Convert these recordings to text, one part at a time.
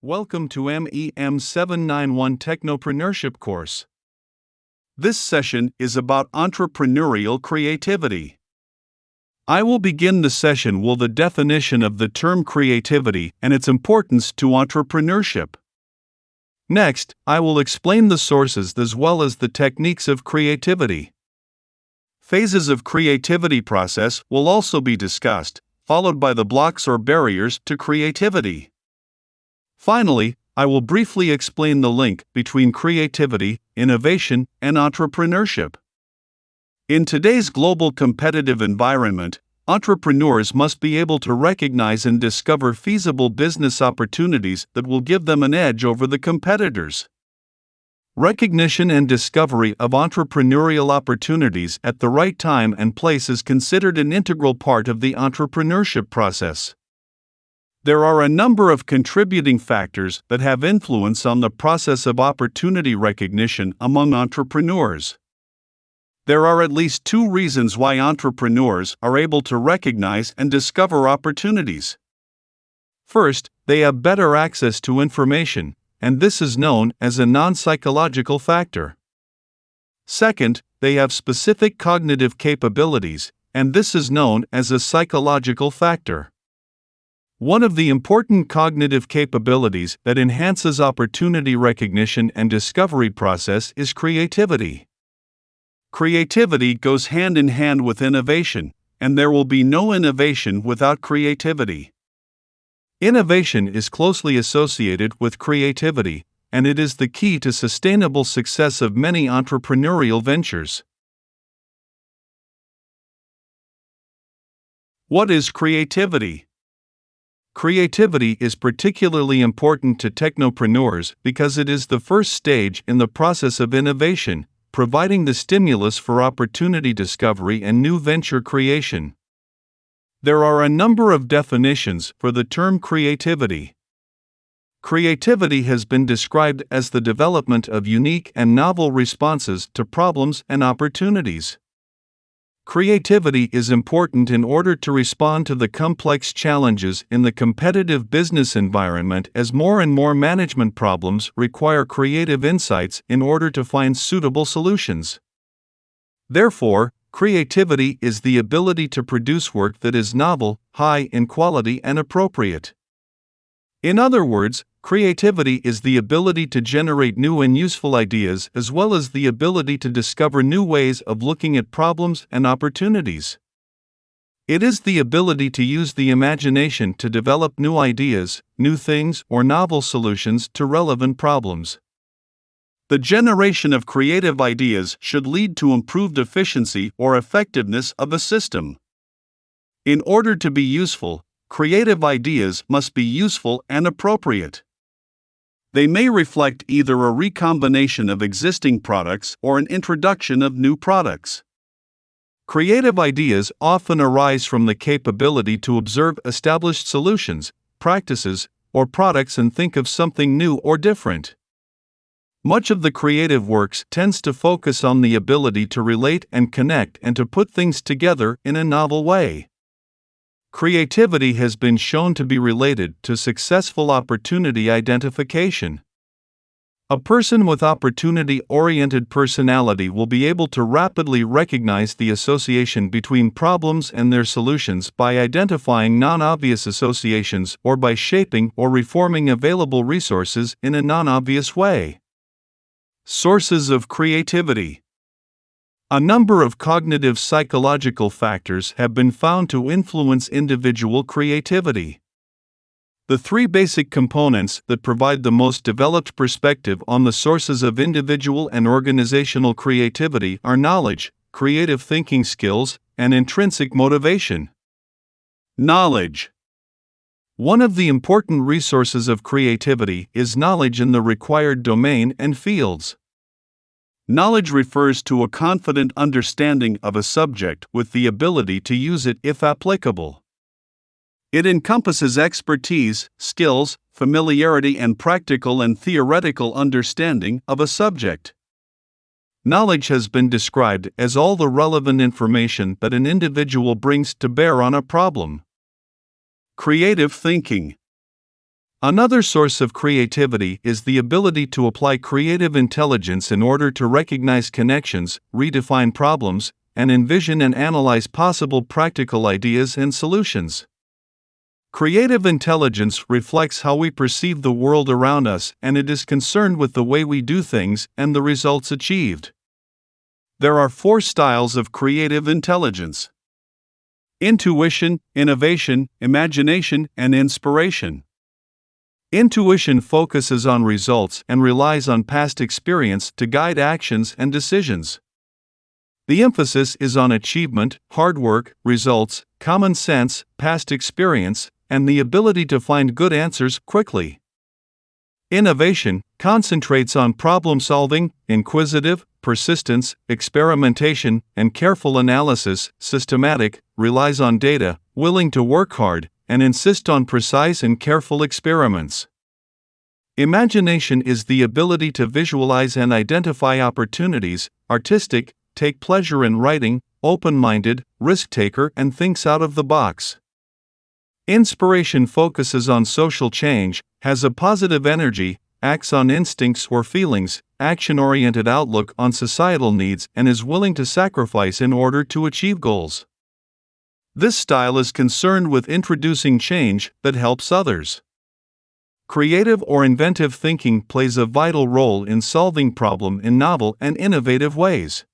Welcome to MEM791 Technopreneurship course. This session is about entrepreneurial creativity. I will begin the session with the definition of the term creativity and its importance to entrepreneurship. Next, I will explain the sources as well as the techniques of creativity. Phases of creativity process will also be discussed, followed by the blocks or barriers to creativity. Finally, I will briefly explain the link between creativity, innovation, and entrepreneurship. In today's global competitive environment, entrepreneurs must be able to recognize and discover feasible business opportunities that will give them an edge over the competitors. Recognition and discovery of entrepreneurial opportunities at the right time and place is considered an integral part of the entrepreneurship process. There are a number of contributing factors that have influence on the process of opportunity recognition among entrepreneurs. There are at least two reasons why entrepreneurs are able to recognize and discover opportunities. First, they have better access to information, and this is known as a non-psychological factor. Second, they have specific cognitive capabilities, and this is known as a psychological factor. One of the important cognitive capabilities that enhances opportunity recognition and discovery process is creativity. Creativity goes hand in hand with innovation, and there will be no innovation without creativity. Innovation is closely associated with creativity, and it is the key to sustainable success of many entrepreneurial ventures. What is creativity? Creativity is particularly important to technopreneurs because it is the first stage in the process of innovation, providing the stimulus for opportunity discovery and new venture creation. There are a number of definitions for the term creativity. Creativity has been described as the development of unique and novel responses to problems and opportunities. Creativity is important in order to respond to the complex challenges in the competitive business environment, as more and more management problems require creative insights in order to find suitable solutions. Therefore, creativity is the ability to produce work that is novel, high in quality, and appropriate. In other words, creativity is the ability to generate new and useful ideas as well as the ability to discover new ways of looking at problems and opportunities. It is the ability to use the imagination to develop new ideas, new things, or novel solutions to relevant problems. The generation of creative ideas should lead to improved efficiency or effectiveness of a system. In order to be useful, creative ideas must be useful and appropriate. They may reflect either a recombination of existing products or an introduction of new products. Creative ideas often arise from the capability to observe established solutions, practices, or products and think of something new or different. Much of the creative works tends to focus on the ability to relate and connect and to put things together in a novel way. Creativity has been shown to be related to successful opportunity identification. A person with opportunity-oriented personality will be able to rapidly recognize the association between problems and their solutions by identifying non-obvious associations or by shaping or reforming available resources in a non-obvious way. Sources of creativity. A number of cognitive psychological factors have been found to influence individual creativity. The three basic components that provide the most developed perspective on the sources of individual and organizational creativity are knowledge, creative thinking skills, and intrinsic motivation. Knowledge. One of the important resources of creativity is knowledge in the required domain and fields. Knowledge refers to a confident understanding of a subject with the ability to use it if applicable. It encompasses expertise, skills, familiarity, and practical and theoretical understanding of a subject. Knowledge has been described as all the relevant information that an individual brings to bear on a problem. Creative thinking. Another source of creativity is the ability to apply creative intelligence in order to recognize connections, redefine problems, and envision and analyze possible practical ideas and solutions. Creative intelligence reflects how we perceive the world around us, and it is concerned with the way we do things and the results achieved. There are 4 styles of creative intelligence: intuition, innovation, imagination, and inspiration. Intuition focuses on results and relies on past experience to guide actions and decisions. The emphasis is on achievement, hard work, results, common sense, past experience, and the ability to find good answers quickly. Innovation concentrates on problem solving, inquisitive, persistence, experimentation, and careful analysis. Systematic relies on data, willing to work hard, and insist on precise and careful experiments. Imagination is the ability to visualize and identify opportunities. Artistic, take pleasure in writing, open-minded, risk-taker, and thinks out of the box. Inspiration focuses on social change, has a positive energy, acts on instincts or feelings, action-oriented outlook on societal needs, and is willing to sacrifice in order to achieve goals. This style is concerned with introducing change that helps others. Creative or inventive thinking plays a vital role in solving problems in novel and innovative ways.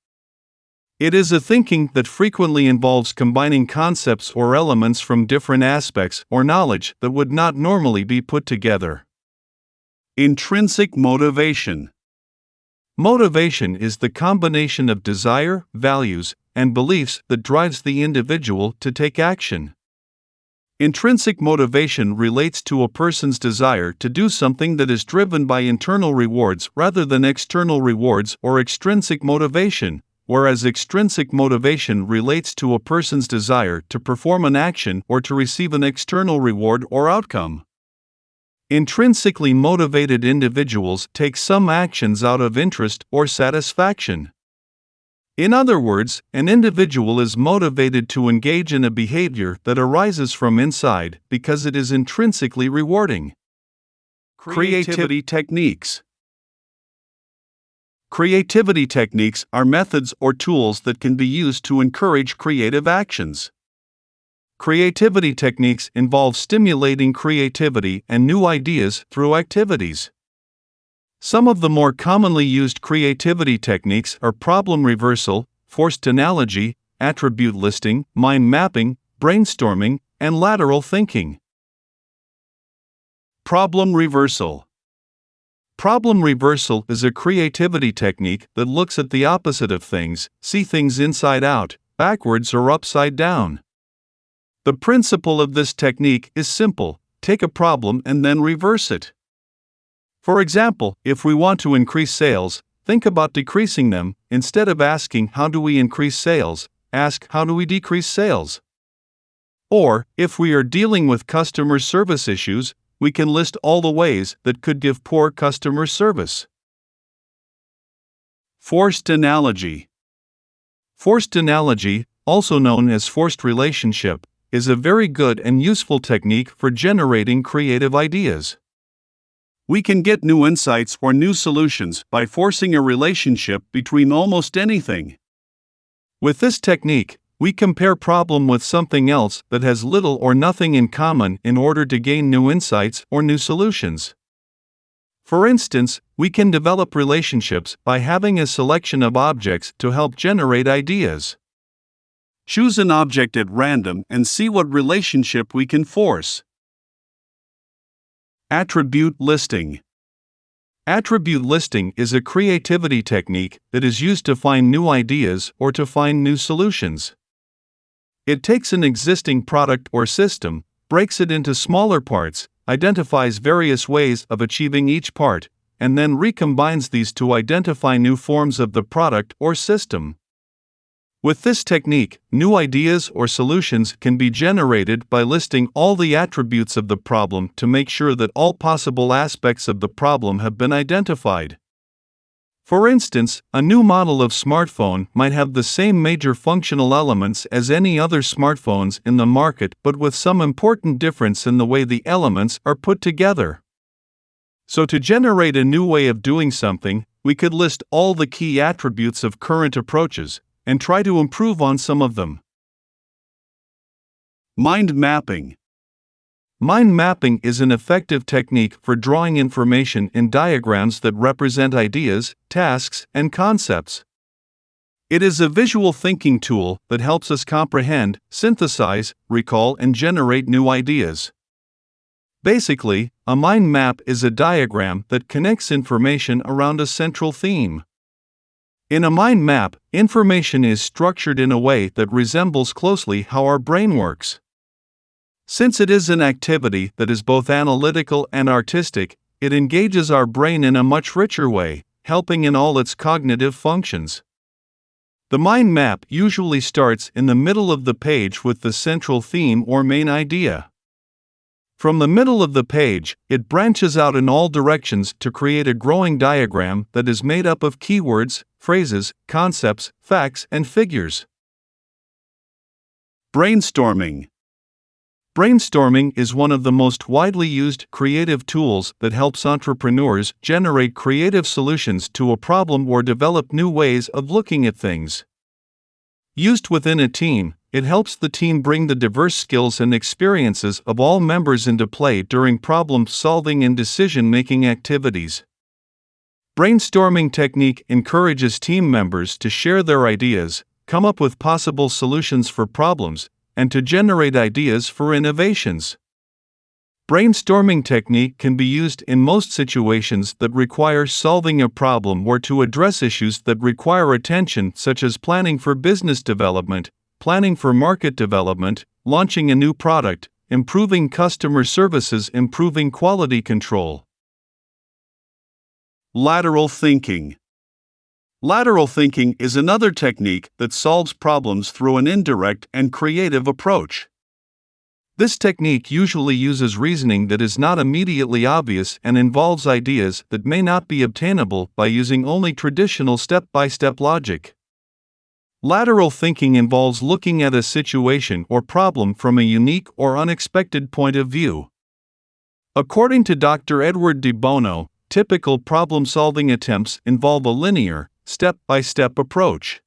It is a thinking that frequently involves combining concepts or elements from different aspects or knowledge that would not normally be put together. Intrinsic motivation. Motivation is the combination of desire, values, and beliefs that drives the individual to take action. Intrinsic motivation relates to a person's desire to do something that is driven by internal rewards rather than external rewards or extrinsic motivation, whereas extrinsic motivation relates to a person's desire to perform an action or to receive an external reward or outcome. Intrinsically motivated individuals take some actions out of interest or satisfaction. In other words, an individual is motivated to engage in a behavior that arises from inside because it is intrinsically rewarding. Creativity techniques. Creativity techniques are methods or tools that can be used to encourage creative actions. Creativity techniques involve stimulating creativity and new ideas through activities. Some of the more commonly used creativity techniques are problem reversal, forced analogy, attribute listing, mind mapping, brainstorming, and lateral thinking. Problem reversal. Problem reversal is a creativity technique that looks at the opposite of things, see things inside out, backwards or upside down. The principle of this technique is simple: take a problem and then reverse it. For example, if we want to increase sales, think about decreasing them. Instead of asking how do we increase sales, ask how do we decrease sales. Or, if we are dealing with customer service issues, we can list all the ways that could give poor customer service. Forced analogy. Forced analogy, also known as forced relationship, is a very good and useful technique for generating creative ideas. We can get new insights or new solutions by forcing a relationship between almost anything. With this technique, we compare problem with something else that has little or nothing in common in order to gain new insights or new solutions. For instance, we can develop relationships by having a selection of objects to help generate ideas. Choose an object at random and see what relationship we can force. Attribute listing. Attribute listing is a creativity technique that is used to find new ideas or to find new solutions. It takes an existing product or system, breaks it into smaller parts, identifies various ways of achieving each part, and then recombines these to identify new forms of the product or system. With this technique, new ideas or solutions can be generated by listing all the attributes of the problem to make sure that all possible aspects of the problem have been identified. For instance, a new model of smartphone might have the same major functional elements as any other smartphones in the market, but with some important difference in the way the elements are put together. So to generate a new way of doing something, we could list all the key attributes of current approaches and try to improve on some of them. Mind mapping. Mind mapping is an effective technique for drawing information in diagrams that represent ideas, tasks, and concepts. It is a visual thinking tool that helps us comprehend, synthesize, recall, and generate new ideas. Basically, a mind map is a diagram that connects information around a central theme. In a mind map, information is structured in a way that resembles closely how our brain works. Since it is an activity that is both analytical and artistic, it engages our brain in a much richer way, helping in all its cognitive functions. The mind map usually starts in the middle of the page with the central theme or main idea. From the middle of the page, it branches out in all directions to create a growing diagram that is made up of keywords, phrases, concepts, facts, and figures. Brainstorming. Brainstorming is one of the most widely used creative tools that helps entrepreneurs generate creative solutions to a problem or develop new ways of looking at things. Used within a team, it helps the team bring the diverse skills and experiences of all members into play during problem-solving and decision-making activities. Brainstorming technique encourages team members to share their ideas, come up with possible solutions for problems, and to generate ideas for innovations. Brainstorming technique can be used in most situations that require solving a problem or to address issues that require attention, such as planning for business development, planning for market development, launching a new product, improving customer services, improving quality control. Lateral thinking. Lateral thinking is another technique that solves problems through an indirect and creative approach. This technique usually uses reasoning that is not immediately obvious and involves ideas that may not be obtainable by using only traditional step-by-step logic. Lateral thinking involves looking at a situation or problem from a unique or unexpected point of view. According to Dr. Edward de Bono, typical problem-solving attempts involve a linear, step-by-step approach.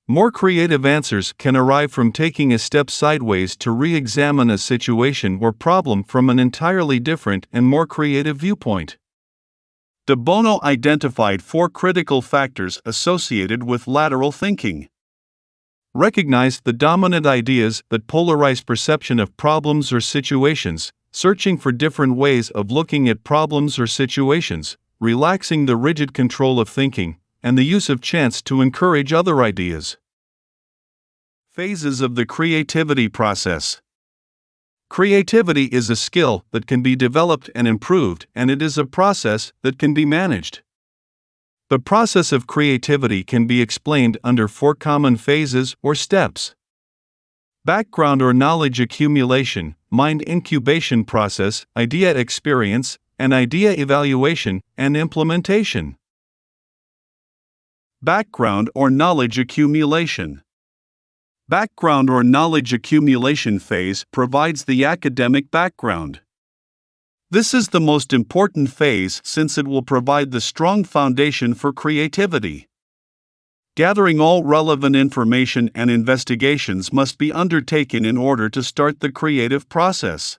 More creative answers can arrive from taking a step sideways to re-examine a situation or problem from an entirely different and more creative viewpoint. De Bono identified 4 critical factors associated with lateral thinking. Recognize the dominant ideas that polarize perception of problems or situations, searching for different ways of looking at problems or situations, relaxing the rigid control of thinking, and the use of chance to encourage other ideas. Phases of the creativity process. Creativity is a skill that can be developed and improved, and it is a process that can be managed. The process of creativity can be explained under 4 common phases or steps. Background or knowledge accumulation, mind incubation process, idea experience, and idea evaluation and implementation. Background or knowledge accumulation. Background or knowledge accumulation phase provides the academic background. This is the most important phase since it will provide the strong foundation for creativity. Gathering all relevant information and investigations must be undertaken in order to start the creative process.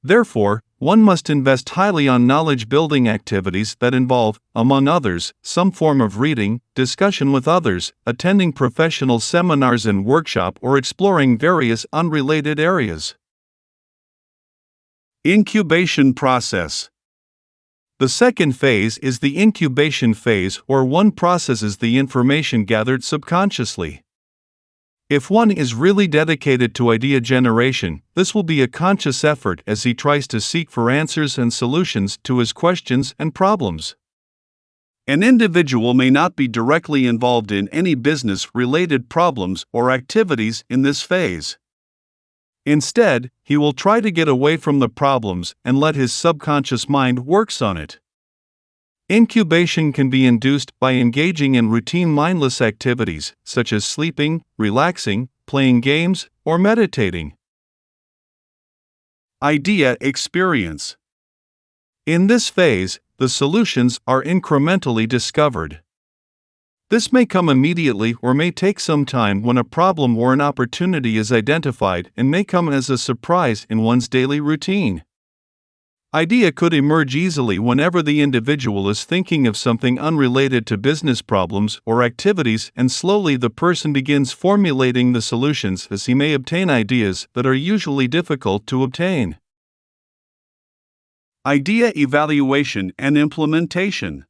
Therefore, one must invest highly on knowledge-building activities that involve, among others, some form of reading, discussion with others, attending professional seminars and workshops, or exploring various unrelated areas. Incubation process. The second phase is the incubation phase, where one processes the information gathered subconsciously. If one is really dedicated to idea generation, this will be a conscious effort as he tries to seek for answers and solutions to his questions and problems. An individual may not be directly involved in any business-related problems or activities in this phase. Instead, he will try to get away from the problems and let his subconscious mind work on it. Incubation can be induced by engaging in routine mindless activities, such as sleeping, relaxing, playing games, or meditating. Idea experience. In this phase, the solutions are incrementally discovered. This may come immediately or may take some time when a problem or an opportunity is identified and may come as a surprise in one's daily routine. Idea could emerge easily whenever the individual is thinking of something unrelated to business problems or activities, and slowly the person begins formulating the solutions as he may obtain ideas that are usually difficult to obtain. Idea evaluation and implementation.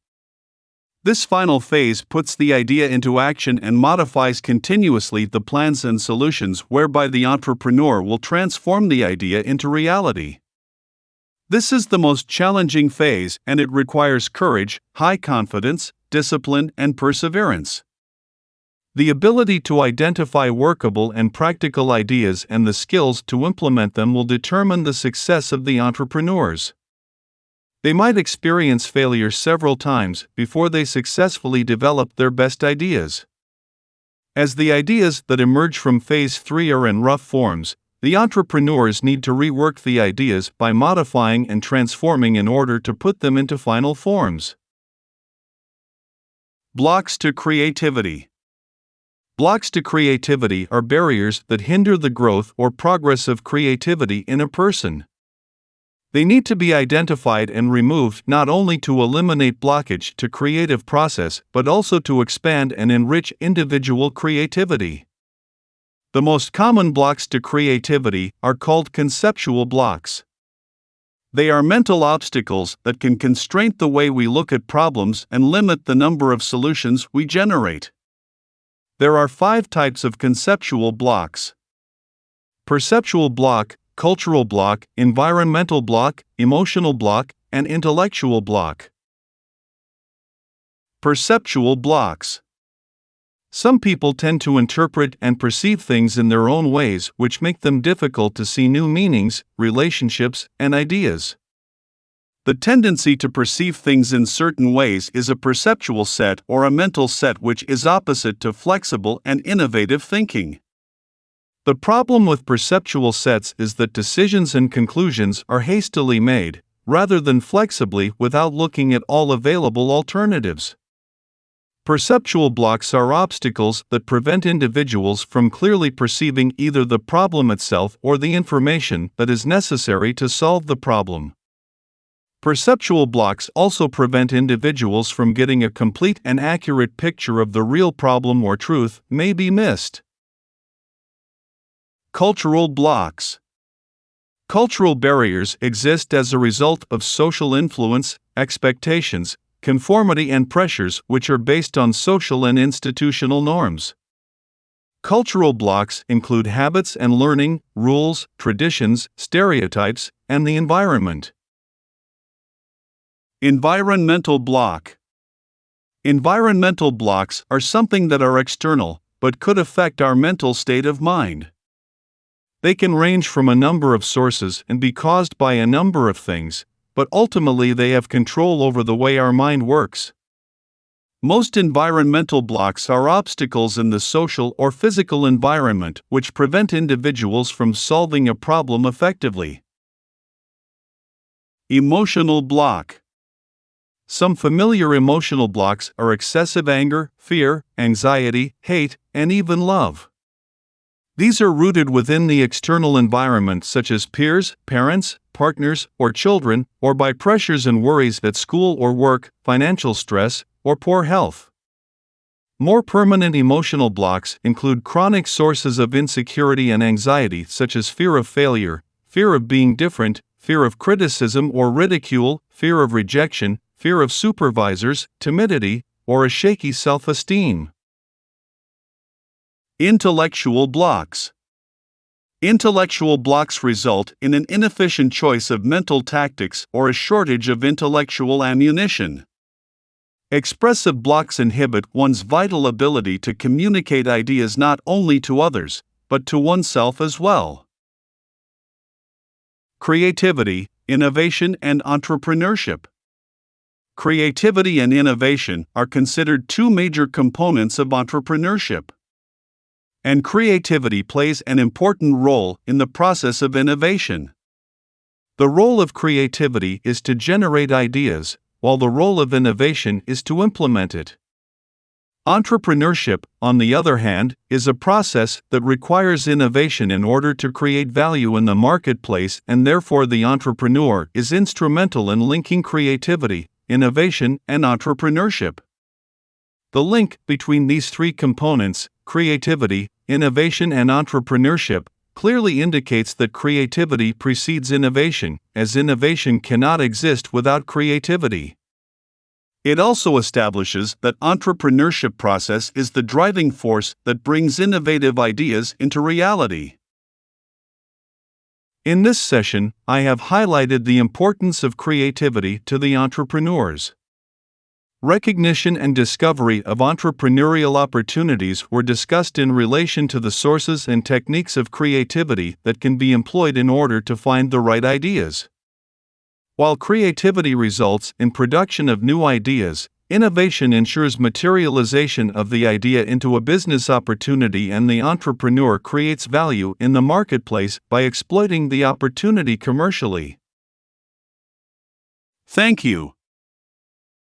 This final phase puts the idea into action and modifies continuously the plans and solutions whereby the entrepreneur will transform the idea into reality. This is the most challenging phase, and it requires courage, high confidence, discipline, and perseverance. The ability to identify workable and practical ideas and the skills to implement them will determine the success of the entrepreneurs. They might experience failure several times before they successfully develop their best ideas. As the ideas that emerge from Phase 3 are in rough forms, the entrepreneurs need to rework the ideas by modifying and transforming in order to put them into final forms. Blocks to creativity. Blocks to creativity are barriers that hinder the growth or progress of creativity in a person. They need to be identified and removed not only to eliminate blockage to creative process but also to expand and enrich individual creativity. The most common blocks to creativity are called conceptual blocks. They are mental obstacles that can constrain the way we look at problems and limit the number of solutions we generate. There are 5 types of conceptual blocks: perceptual block, cultural block, environmental block, emotional block, and intellectual block. Perceptual blocks. Some people tend to interpret and perceive things in their own ways, which make them difficult to see new meanings, relationships, and ideas. The tendency to perceive things in certain ways is a perceptual set or a mental set which is opposite to flexible and innovative thinking. The problem with perceptual sets is that decisions and conclusions are hastily made, rather than flexibly without looking at all available alternatives. Perceptual blocks are obstacles that prevent individuals from clearly perceiving either the problem itself or the information that is necessary to solve the problem. Perceptual blocks also prevent individuals from getting a complete and accurate picture of the real problem or truth may be missed. Cultural blocks. Cultural barriers exist as a result of social influence, expectations, conformity, and pressures which are based on social and institutional norms. Cultural blocks include habits and learning, rules, traditions, stereotypes, and the environment. Environmental block. Environmental blocks are something that are external, but could affect our mental state of mind. They can range from a number of sources and be caused by a number of things, but ultimately they have control over the way our mind works. Most environmental blocks are obstacles in the social or physical environment which prevent individuals from solving a problem effectively. Emotional block. Some familiar emotional blocks are excessive anger, fear, anxiety, hate, and even love. These are rooted within the external environment, such as peers, parents, partners, or children, or by pressures and worries at school or work, financial stress, or poor health. More permanent emotional blocks include chronic sources of insecurity and anxiety, such as fear of failure, fear of being different, fear of criticism or ridicule, fear of rejection, fear of supervisors, timidity, or a shaky self-esteem. Intellectual blocks. Intellectual blocks result in an inefficient choice of mental tactics or a shortage of intellectual ammunition. Expressive blocks inhibit one's vital ability to communicate ideas not only to others, but to oneself as well. Creativity, innovation, and entrepreneurship. Creativity and innovation are considered two major components of entrepreneurship. And creativity plays an important role in the process of innovation. The role of creativity is to generate ideas, while the role of innovation is to implement it. Entrepreneurship, on the other hand, is a process that requires innovation in order to create value in the marketplace, and therefore the entrepreneur is instrumental in linking creativity, innovation, and entrepreneurship. The link between these three components, creativity, innovation, and entrepreneurship, clearly indicates that creativity precedes innovation, as innovation cannot exist without creativity. It also establishes that entrepreneurship process is the driving force that brings innovative ideas into reality. In this session, I have highlighted the importance of creativity to the entrepreneurs. Recognition and discovery of entrepreneurial opportunities were discussed in relation to the sources and techniques of creativity that can be employed in order to find the right ideas. While creativity results in production of new ideas, innovation ensures materialization of the idea into a business opportunity, and the entrepreneur creates value in the marketplace by exploiting the opportunity commercially. Thank you.